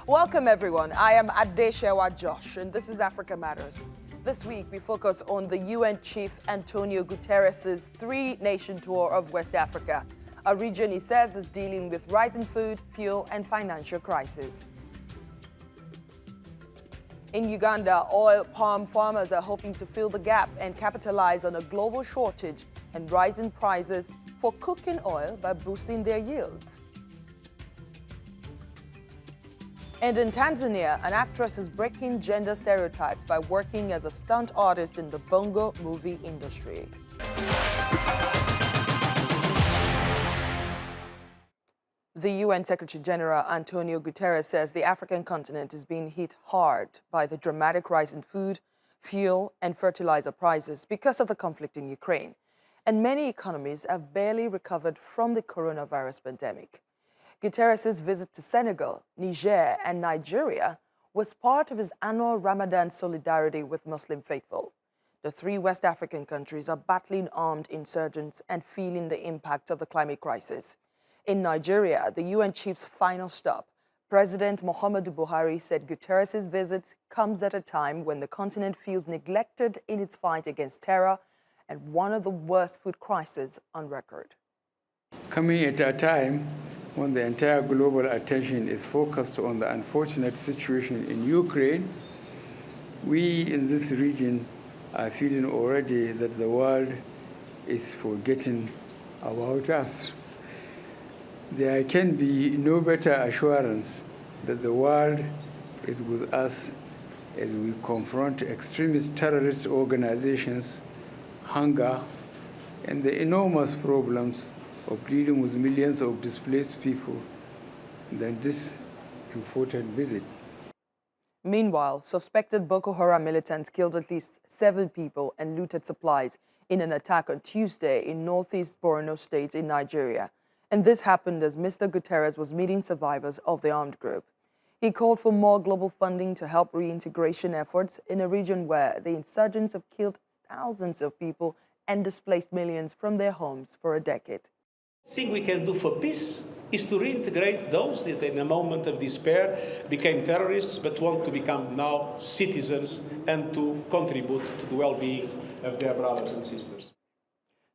Welcome, everyone. I am Adeshewa Josh, and this is Africa Matters. This week, we focus on the UN Chief Antonio Guterres' three-nation tour of West Africa, a region he says is dealing with rising food, fuel, and financial crisis. In Uganda, oil palm farmers are hoping to fill the gap and capitalize on a global shortage and rising prices for cooking oil by boosting their yields. And in Tanzania, an actress is breaking gender stereotypes by working as a stunt artist in the Bongo movie industry. The UN Secretary-General Antonio Guterres says the African continent is being hit hard by the dramatic rise in food, fuel, and fertilizer prices because of the conflict in Ukraine. And many economies have barely recovered from the coronavirus pandemic. Guterres' visit to Senegal, Niger, and Nigeria was part of his annual Ramadan solidarity with Muslim faithful. The three West African countries are battling armed insurgents and feeling the impact of the climate crisis. In Nigeria, the UN chief's final stop, President Muhammadu Buhari said Guterres' visit comes at a time when the continent feels neglected in its fight against terror and one of the worst food crises on record. Coming at a time when the entire global attention is focused on the unfortunate situation in Ukraine, we in this region are feeling already that the world is forgetting about us. There can be no better assurance that the world is with us as we confront extremist terrorist organizations, hunger, and the enormous problems of dealing with millions of displaced people than this important visit. Meanwhile, suspected Boko Haram militants killed at least 7 people and looted supplies in an attack on Tuesday in northeast Borno State in Nigeria. And this happened as Mr. Guterres was meeting survivors of the armed group. He called for more global funding to help reintegration efforts in a region where the insurgents have killed thousands of people and displaced millions from their homes for a decade. The thing we can do for peace is to reintegrate those that in a moment of despair became terrorists but want to become now citizens and to contribute to the well-being of their brothers and sisters.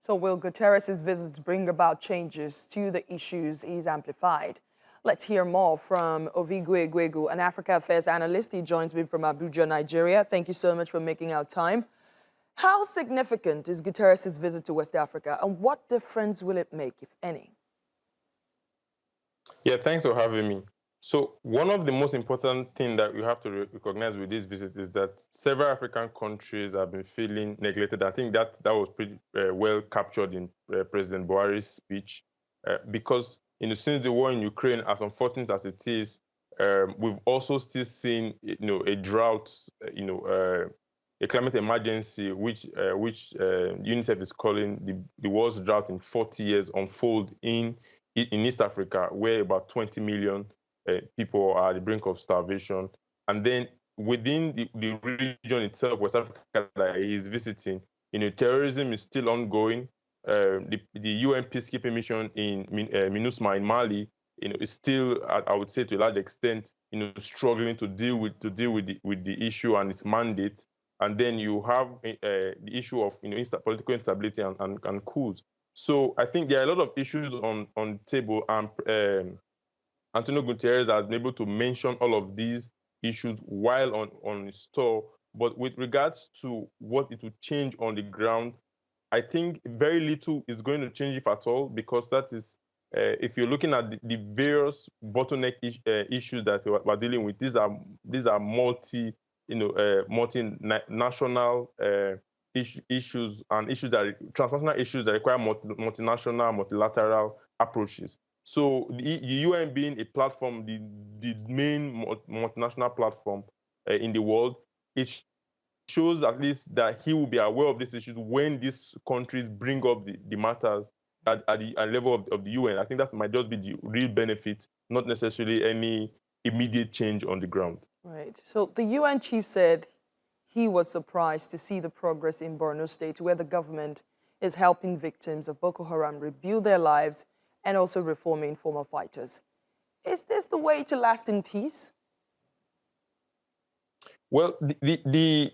So will Guterres' visit bring about changes to the issues he's amplified? Let's hear more from Ovigwe Eguegu, an Africa Affairs analyst. He joins me from Abuja, Nigeria. Thank you so much for making our time. How significant is Guterres' visit to West Africa, and what difference will it make, if any? Yeah, thanks for having me. So one of the most important things that we have to recognize with this visit is that several African countries have been feeling neglected. I think that was pretty well captured in President Buhari's speech, because since the war in Ukraine, as unfortunate as it is, we've also still seen a drought, a climate emergency, which UNICEF is calling the worst drought in 40 years, unfold in East Africa, where about 20 million people are at the brink of starvation. And then within the region itself, West Africa, that he is visiting, terrorism is still ongoing. The UN peacekeeping mission in MINUSMA in Mali, is still, I would say, to a large extent, struggling to deal with the issue and its mandate. And then you have the issue of political instability and coups. So I think there are a lot of issues on the table, and Antonio Guterres has been able to mention all of these issues while on his tour. But with regards to what it will change on the ground, I think very little is going to change, if at all, because that is, if you're looking at the various bottleneck issues that we're dealing with, these are multinational issues and transnational issues that require multinational, multilateral approaches. So the UN being a platform, the main multinational platform in the world, it shows at least that he will be aware of these issues when these countries bring up the matters at the level of the UN. I think that might just be the real benefit, not necessarily any immediate change on the ground. Right. So the UN chief said he was surprised to see the progress in Borno State, where the government is helping victims of Boko Haram rebuild their lives and also reforming former fighters. Is this the way to lasting peace? Well, the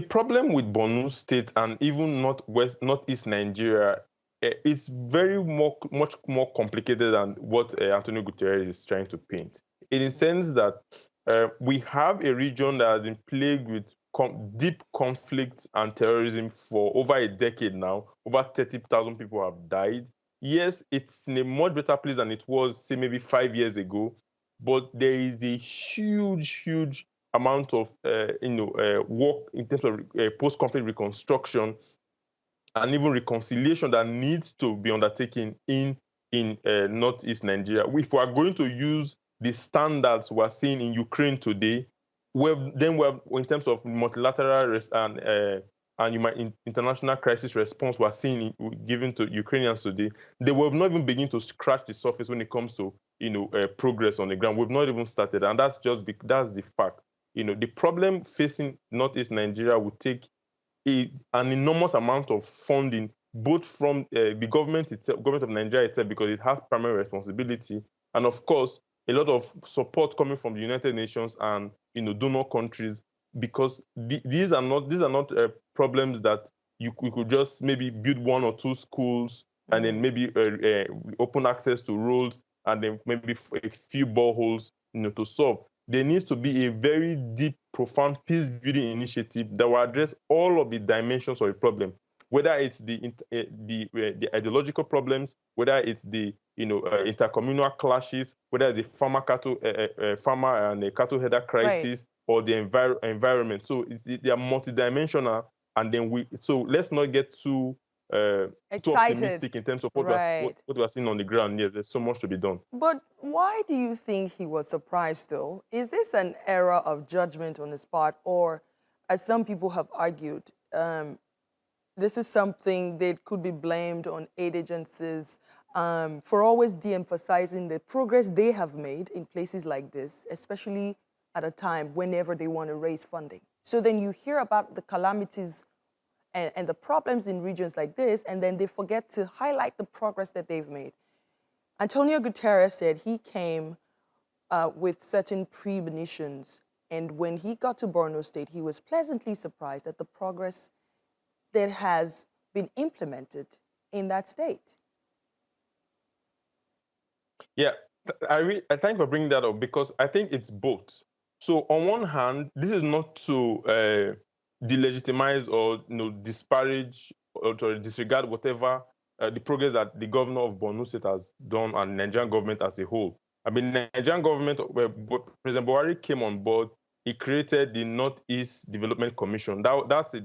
problem with Borno State and even Northeast Nigeria, it's much more complicated than what Antonio Guterres is trying to paint. In the sense that we have a region that has been plagued with deep conflict and terrorism for over a decade now. Over 30,000 people have died. Yes, it's in a much better place than it was, say, maybe 5 years ago, but there is a huge amount of work in terms of post-conflict reconstruction and even reconciliation that needs to be undertaken in Northeast Nigeria. If we are going to use the standards we are seeing in Ukraine today, then we have, in terms of multilateral and international crisis response we are seeing given to Ukrainians today, they will not even begin to scratch the surface when it comes to progress on the ground. We've not even started, and that's the fact. The problem facing Northeast Nigeria will take an enormous amount of funding, both from the government itself, government of Nigeria itself, because it has primary responsibility, and of course, a lot of support coming from the United Nations and donor countries, because these are not problems that you could just maybe build one or two schools and then maybe open access to roads and then maybe a few boreholes to solve. There needs to be a very deep, profound peace-building initiative that will address all of the dimensions of the problem, whether it's the ideological problems, whether it's the intercommunal clashes, whether it's the farmer and the cattle header crisis, or the environment. So they are multidimensional, and then so let's not get too optimistic in terms of what we're seeing on the ground. Yes, there's so much to be done. But why do you think he was surprised, though? Is this an error of judgment on his part, or, as some people have argued, this is something that could be blamed on aid agencies for always de-emphasizing the progress they have made in places like this, especially at a time whenever they want to raise funding? So then you hear about the calamities and the problems in regions like this, and then they forget to highlight the progress that they've made. Antonio Guterres said he came with certain premonitions, and when he got to Borno State, he was pleasantly surprised at the progress that has been implemented in that state. Yeah, I thank you for bringing that up, because I think it's both. So on one hand, this is not to delegitimize or disparage or to disregard whatever the progress that the governor of Borno State has done and the Nigerian government as a whole. I mean, the Nigerian government, where President Buhari came on board, he created the Northeast Development Commission. That's a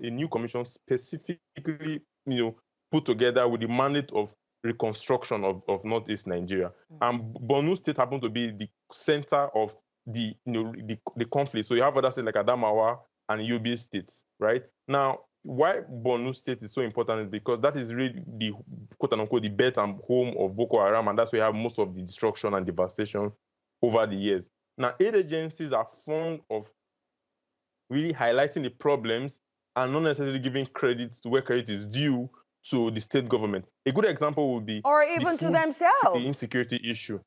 new commission specifically, put together with the mandate of reconstruction of Northeast Nigeria. And Borno State happened to be the center of the conflict. So you have other states like Adamawa and Yobe states, right? Now, why Borno State is so important is because that is really the quote-unquote the birth and home of Boko Haram, and that's where you have most of the destruction and devastation over the years. Now, aid agencies are fond of really highlighting the problems and not necessarily giving credit to where credit is due to the state government. A good example would be or even to themselves, the insecurity issue,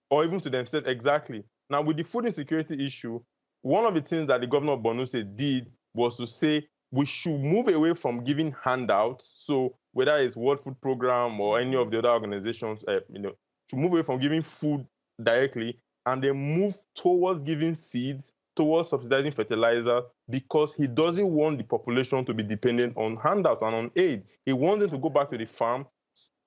or even to themselves, exactly. Now, with the food insecurity issue, one of the things that the governor of Borno State did was to say we should move away from giving handouts. So whether it's World Food Program or any of the other organizations, to move away from giving food directly and then move towards giving seeds, towards subsidizing fertilizer, because he doesn't want the population to be dependent on handouts and on aid. He wants them to go back to the farm,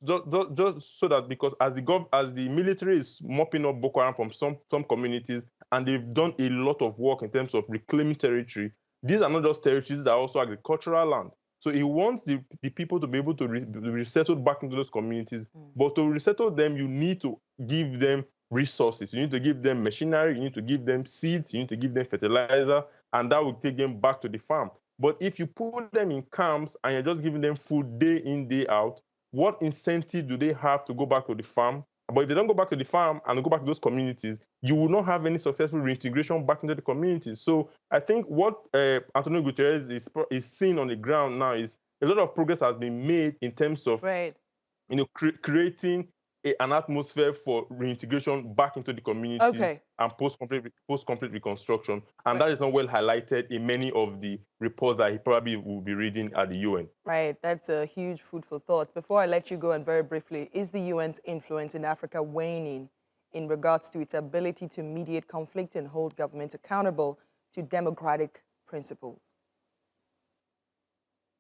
just so that, because as the military is mopping up Boko Haram from some communities, and they've done a lot of work in terms of reclaiming territory, these are not just territories, these are also agricultural land. So he wants the people to be able to be resettled back into those communities. But to resettle them, you need to give them resources. You need to give them machinery, you need to give them seeds, you need to give them fertilizer, and that will take them back to the farm. But if you put them in camps and you're just giving them food day in, day out, what incentive do they have to go back to the farm? But if they don't go back to the farm and go back to those communities, you will not have any successful reintegration back into the communities. So I think what Antonio Guterres is seeing on the ground now is a lot of progress has been made in terms of creating an atmosphere for reintegration back into the communities and post-conflict reconstruction. And that is not well highlighted in many of the reports that he probably will be reading at the UN. Right, that's a huge food for thought. Before I let you go, and very briefly, is the UN's influence in Africa waning in regards to its ability to mediate conflict and hold governments accountable to democratic principles?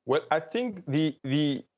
Well, I think the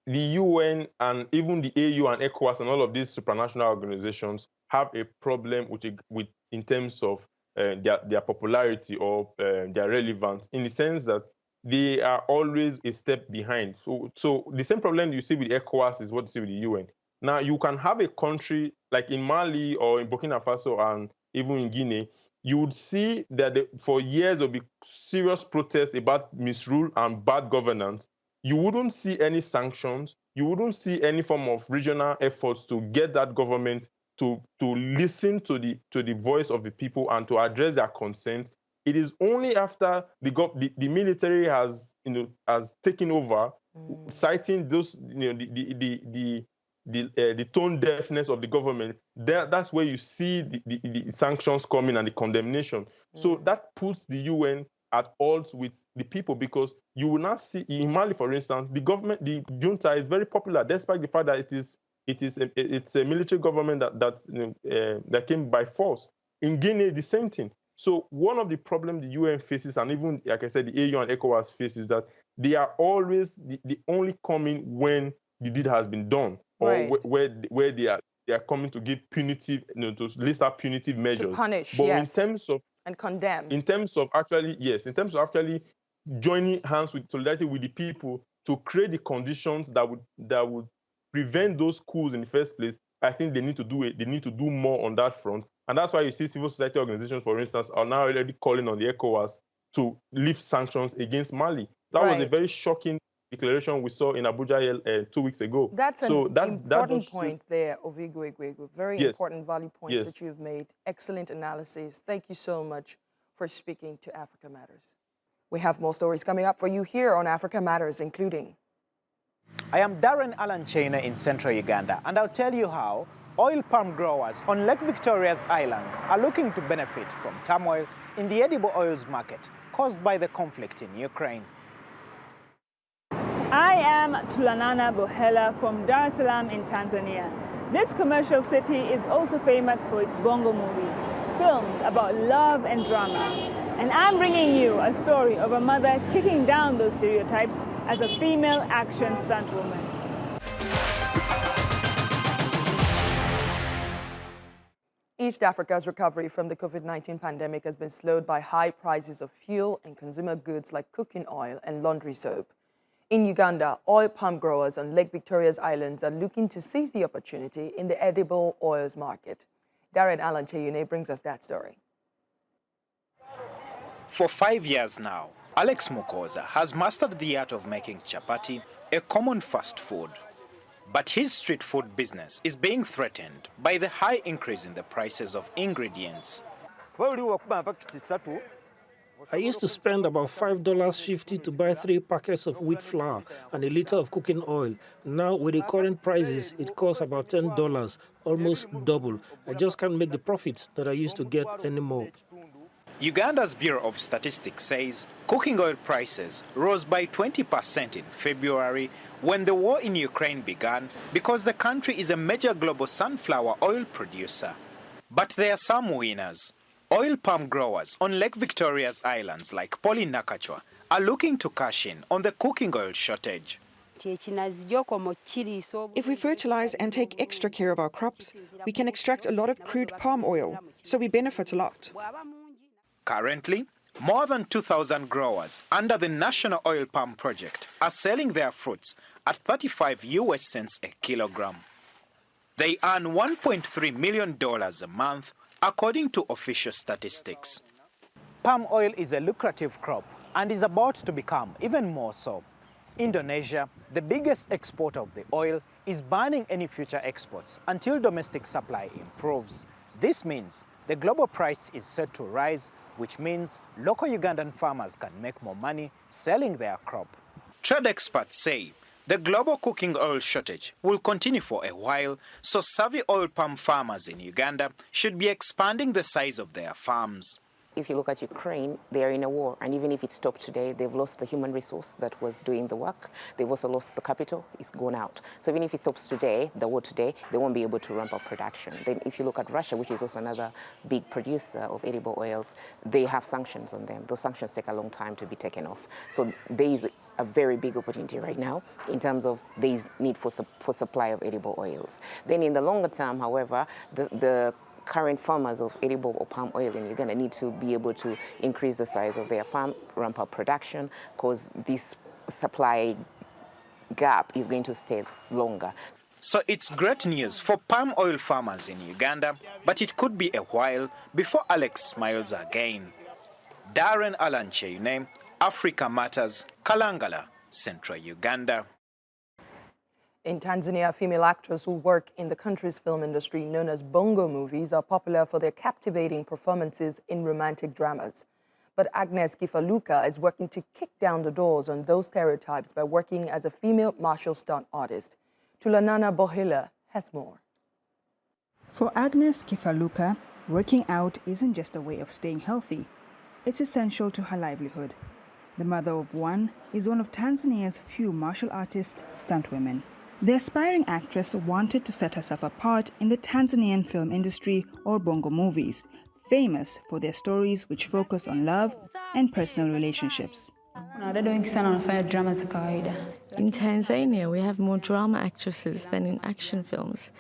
UN and even the AU and ECOWAS and all of these supranational organizations have a problem with in terms of their popularity or their relevance, in the sense that they are always a step behind. So the same problem you see with ECOWAS is what you see with the UN. Now, you can have a country like in Mali or in Burkina Faso and even in Guinea, you would see that for years there will be serious protests about misrule and bad governance. You wouldn't see any sanctions. You wouldn't see any form of regional efforts to get that government to listen to the voice of the people and to address their concerns. It is only after the military has taken over, citing those the tone deafness of the government. That's where you see the sanctions coming and the condemnation. So that puts the UN at odds with the people, because you will not see in Mali, for instance, the junta is very popular, despite the fact that it's a military government that came by force. In Guinea, the same thing. So one of the problems the UN faces, and even like I said, the AU and ECOWAS face, is that they are always the only coming when the deed has been done, or where they are coming to give punitive, to list out punitive measures, to punish, but in terms of and condemn. In terms of actually joining hands with solidarity with the people to create the conditions that would prevent those coups in the first place, I think they need to do it. They need to do more on that front. And that's why you see civil society organizations, for instance, are now already calling on the ECOWAS to lift sanctions against Mali. That was a very shocking declaration we saw in Abuja 2 weeks ago. That's an important point there, Ovigwe Eguegu. Very important value points that you've made. Excellent analysis. Thank you so much for speaking to Africa Matters. We have more stories coming up for you here on Africa Matters, including... I am Darren Alan Chaina in central Uganda, and I'll tell you how oil palm growers on Lake Victoria's islands are looking to benefit from turmoil in the edible oils market caused by the conflict in Ukraine. I am Tulanana Bohela from Dar es Salaam in Tanzania. This commercial city is also famous for its Bongo movies, films about love and drama. And I'm bringing you a story of a mother kicking down those stereotypes as a female action stuntwoman. East Africa's recovery from the COVID-19 pandemic has been slowed by high prices of fuel and consumer goods like cooking oil and laundry soap. In Uganda, oil palm growers on Lake Victoria's islands are looking to seize the opportunity in the edible oils market. Darren Alan Cheyune brings us that story. For 5 years now, Alex Mukoza has mastered the art of making chapati, a common fast food. But his street food business is being threatened by the high increase in the prices of ingredients. I used to spend about $5.50 to buy 3 packets of wheat flour and a liter of cooking oil. Now, with the current prices, it costs about $10, almost double. I just can't make the profits that I used to get anymore. Uganda's Bureau of Statistics says cooking oil prices rose by 20% in February when the war in Ukraine began, because the country is a major global sunflower oil producer. But there are some winners. Oil palm growers on Lake Victoria's islands like Pauline Nakachwa are looking to cash in on the cooking oil shortage. If we fertilize and take extra care of our crops, we can extract a lot of crude palm oil, so we benefit a lot. Currently, more than 2,000 growers under the National Oil Palm Project are selling their fruits at 35 US cents a kilogram. They earn $1.3 million a month, according to official statistics. Palm oil is a lucrative crop and is about to become even more so. Indonesia, the biggest exporter of the oil, is banning any future exports until domestic supply improves. This means the global price is set to rise, which means local Ugandan farmers can make more money selling their crop. Trade experts say The global cooking oil shortage will continue for a while, so savvy oil palm farmers in Uganda should be expanding the size of their farms. If you look at Ukraine, they are in a war, and even if it stopped today, they've lost the human resource that was doing the work. They've also lost the capital, it's gone out. So even if it stops today, the war today, they won't be able to ramp up production. Then if you look at Russia, which is also another big producer of edible oils, they have sanctions on them. Those sanctions take a long time to be taken off. So there is a very big opportunity right now in terms of the need for supply of edible oils. Then in the longer term, however, the current farmers of edible or palm oil in Uganda need to be able to increase the size of their farm, ramp up production, because this supply gap is going to stay longer. So it's great news for palm oil farmers in Uganda, but it could be a while before Alex smiles again. Darren Alancheune, Africa Matters, Kalangala, Central Uganda. In Tanzania, female actors who work in the country's film industry, known as Bongo movies, are popular for their captivating performances in romantic dramas. But Agnes Kifaluka is working to kick down the doors on those stereotypes by working as a female martial stunt artist. Tulanana Bohila has more. For Agnes Kifaluka, working out isn't just a way of staying healthy. It's essential to her livelihood. The mother of one is one of Tanzania's few martial artist stunt women. The aspiring actress wanted to set herself apart in the Tanzanian film industry or Bongo movies, famous for their stories which focus on love and personal relationships. In Tanzania, we have more drama actresses than in action films.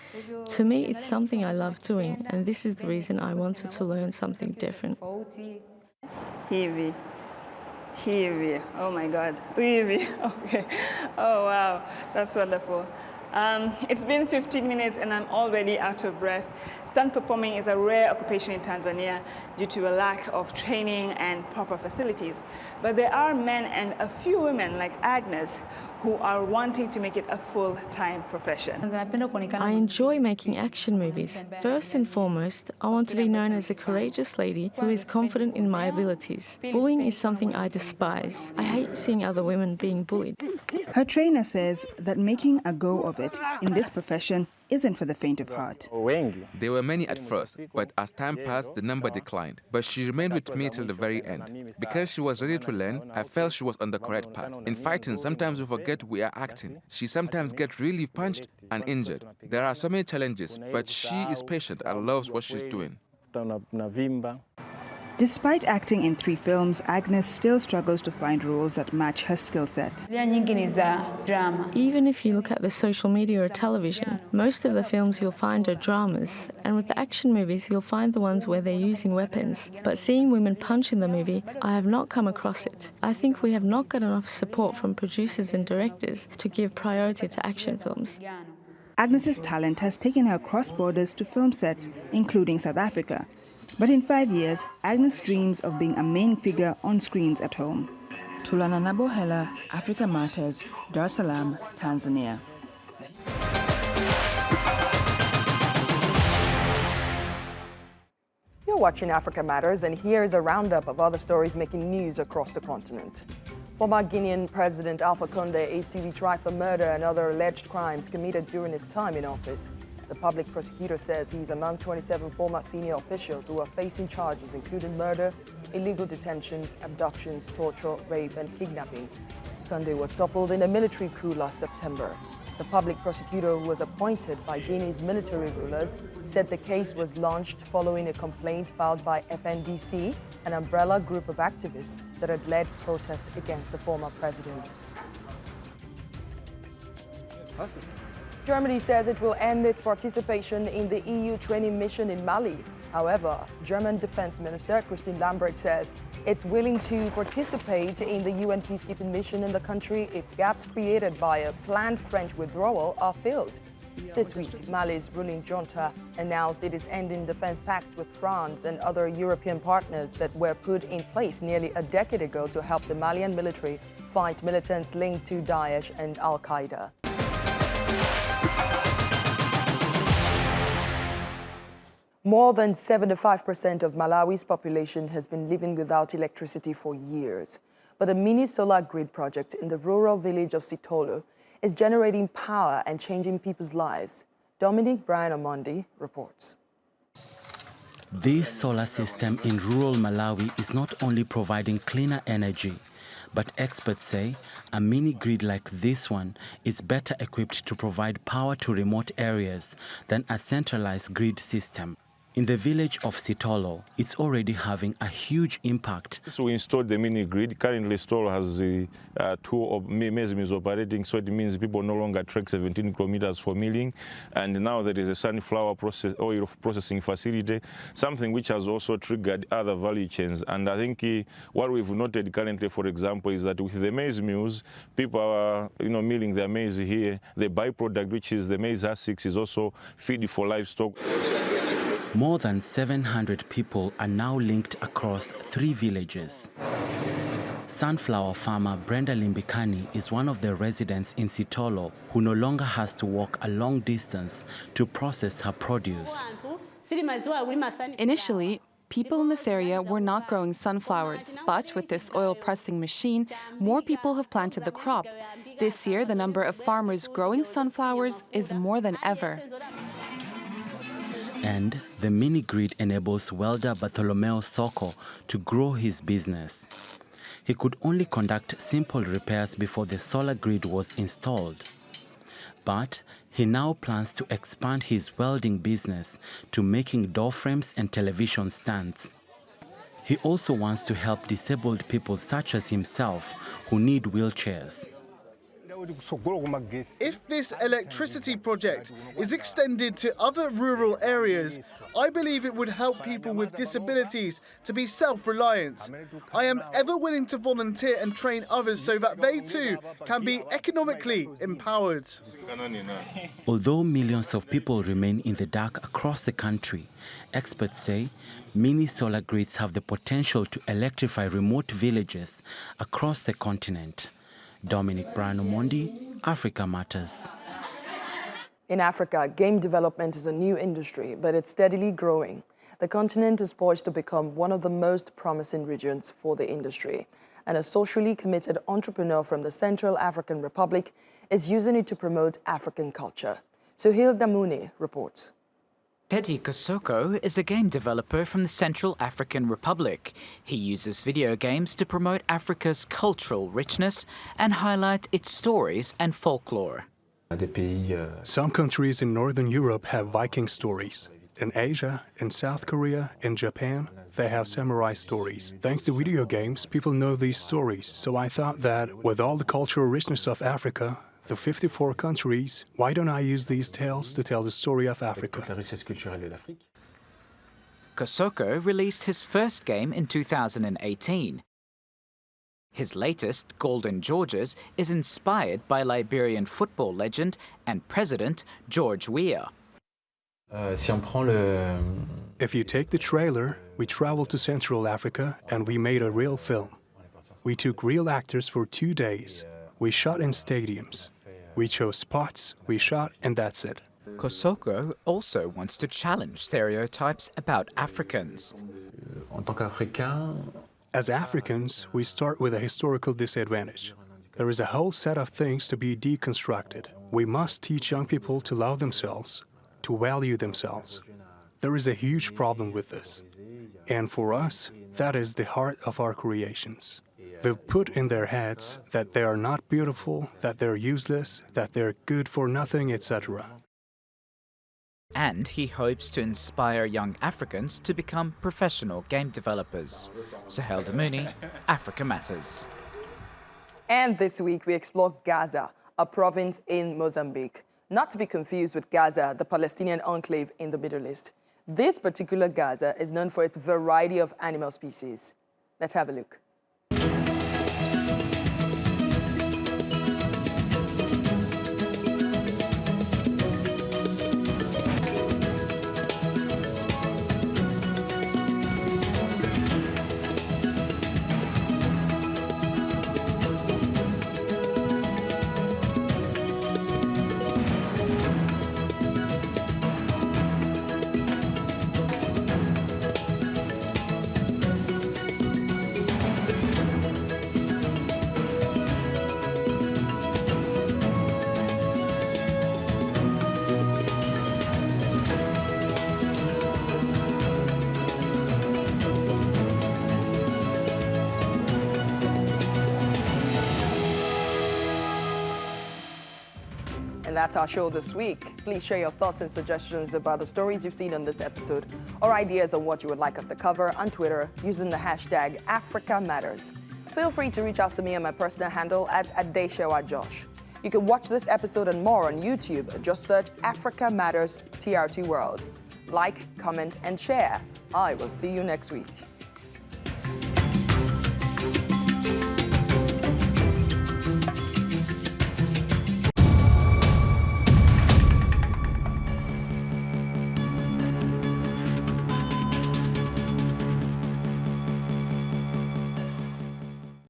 To me, it's something I love doing, and this is the reason I wanted to learn something different. Hivi. Oh my God. Hivi. Okay. Oh wow. That's wonderful. It's been 15 minutes and I'm already out of breath. Stunt performing is a rare occupation in Tanzania due to a lack of training and proper facilities. But there are men and a few women like Agnes who are wanting to make it a full-time profession. I enjoy making action movies. First and foremost, I want to be known as a courageous lady who is confident in my abilities. Bullying is something I despise. I hate seeing other women being bullied. Her trainer says that making a go of it in this profession isn't for the faint of heart. There were many at first, but as time passed, the number declined. But she remained with me till the very end. Because she was ready to learn, I felt she was on the correct path. In fighting, sometimes we forget we are acting. She sometimes gets really punched and injured. There are so many challenges, but she is patient and loves what she's doing. Despite acting in 3 films, Agnes still struggles to find roles that match her skill set. Even if you look at the social media or television, most of the films you'll find are dramas, and with the action movies you'll find the ones where they're using weapons. But seeing women punch in the movie, I have not come across it. I think we have not got enough support from producers and directors to give priority to action films. Agnes's talent has taken her across borders to film sets, including South Africa. But in 5 years, Agnes dreams of being a main figure on screens at home. Tulanana Bohela, Africa Matters, Dar es Salaam, Tanzania. You're watching Africa Matters, and here's a roundup of other stories making news across the continent. Former Guinean President Alpha Condé is to be tried for murder and other alleged crimes committed during his time in office. The public prosecutor says he's among 27 former senior officials who are facing charges including murder, illegal detentions, abductions, torture, rape and kidnapping. Condé was toppled in a military coup last September. The public prosecutor, who was appointed by Guinea's military rulers, said the case was launched following a complaint filed by FNDC, an umbrella group of activists that had led protests against the former president. Germany says it will end its participation in the EU training mission in Mali. However, German Defense Minister Christine Lambert says it's willing to participate in the UN peacekeeping mission in the country if gaps created by a planned French withdrawal are filled. This week, Mali's ruling junta announced it is ending defense pacts with France and other European partners that were put in place nearly a decade ago to help the Malian military fight militants linked to Daesh and Al-Qaeda. More than 75% of Malawi's population has been living without electricity for years. But a mini solar grid project in the rural village of Sitolo is generating power and changing people's lives. Dominic Brian Omondi reports. This solar system in rural Malawi is not only providing cleaner energy, but experts say a mini grid like this one is better equipped to provide power to remote areas than a centralized grid system. In the village of Sitolo, it's already having a huge impact. So we installed the mini grid. Currently, Sitolo has two of maize mills operating, so it means people no longer trek 17 kilometers for milling. And now there is a sunflower oil processing facility, something which has also triggered other value chains. And I think what we've noted currently, for example, is that with the maize mills, people are milling their maize here. The byproduct, which is the maize husks, is also feed for livestock. More than 700 people are now linked across 3 villages. Sunflower farmer Brenda Limbikani is one of the residents in Sitolo who no longer has to walk a long distance to process her produce. Initially, people in this area were not growing sunflowers, but with this oil pressing machine, more people have planted the crop. This year, the number of farmers growing sunflowers is more than ever. And the mini grid enables welder Bartolomeo Soko to grow his business. He could only conduct simple repairs before the solar grid was installed. But he now plans to expand his welding business to making door frames and television stands. He also wants to help disabled people such as himself who need wheelchairs. If this electricity project is extended to other rural areas, I believe it would help people with disabilities to be self-reliant. I am ever willing to volunteer and train others so that they too can be economically empowered. Although millions of people remain in the dark across the country, experts say mini solar grids have the potential to electrify remote villages across the continent. Dominic Brian Omondi, Africa Matters. In Africa, game development is a new industry, but it's steadily growing. The continent is poised to become one of the most promising regions for the industry. And a socially committed entrepreneur from the Central African Republic is using it to promote African culture. Suhail Damuni reports. Teddy Kosoko is a game developer from the Central African Republic. He uses video games to promote Africa's cultural richness and highlight its stories and folklore. Some countries in Northern Europe have Viking stories. In Asia, in South Korea, in Japan, they have samurai stories. Thanks to video games, people know these stories. So I thought that with all the cultural richness of Africa, the 54 countries, why don't I use these tales to tell the story of Africa? Kosoko released his first game in 2018. His latest, Golden Georges, is inspired by Liberian football legend and president George Weah. If you take the trailer, we traveled to Central Africa and we made a real film. We took real actors for 2 days. We shot in stadiums. We chose spots, we shot, and that's it. Kosoko also wants to challenge stereotypes about Africans. As Africans, we start with a historical disadvantage. There is a whole set of things to be deconstructed. We must teach young people to love themselves, to value themselves. There is a huge problem with this. And for us, that is the heart of our creations. They've put in their heads that they are not beautiful, that they're useless, that they're good for nothing, etc. And he hopes to inspire young Africans to become professional game developers. Suhail Damuni, Africa Matters. And this week we explore Gaza, a province in Mozambique. Not to be confused with Gaza, the Palestinian enclave in the Middle East. This particular Gaza is known for its variety of animal species. Let's have a look. And that's our show this week. Please share your thoughts and suggestions about the stories you've seen on this episode or ideas on what you would like us to cover on Twitter using the hashtag #AfricaMatters. Feel free to reach out to me on my personal handle at @AdeshewaJosh. You can watch this episode and more on YouTube. Just search Africa Matters TRT World. Like, comment, and share. I will see you next week.